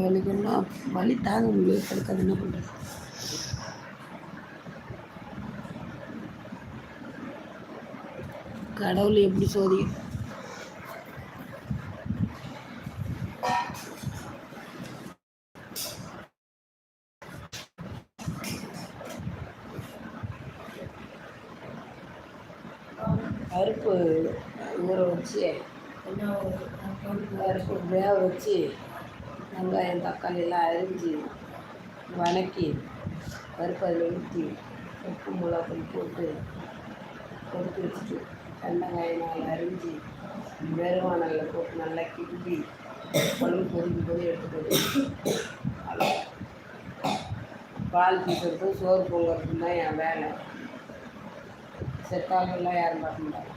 வலிக்குன்னா வலி தாங்க முடியல, படுக்காது என்ன பண்ணுறது. கடவுள் எப்படி சோதிக்கும். பருப்பு ஊற வச்சு பருப்பு வேக வச்சு வெங்காயம் தக்காளியெல்லாம் அரிஞ்சு வதக்கி பருப்பு அதில் ஊற்றி உப்பு மிளகாய் போட்டு கொதிக்க வச்சுட்டு வெங்காயம் நாள் அரிஞ்சு வெறுவானலில் போட்டு நல்லா கிண்டி குழம்பு கொதிக்கும் போது எடுத்துட்டு பால் பீசுறதும் சோறு பொங்குறதும் தான் என் வேலை. செத்தாலும் யாரும் பார்க்க மாட்டாங்க.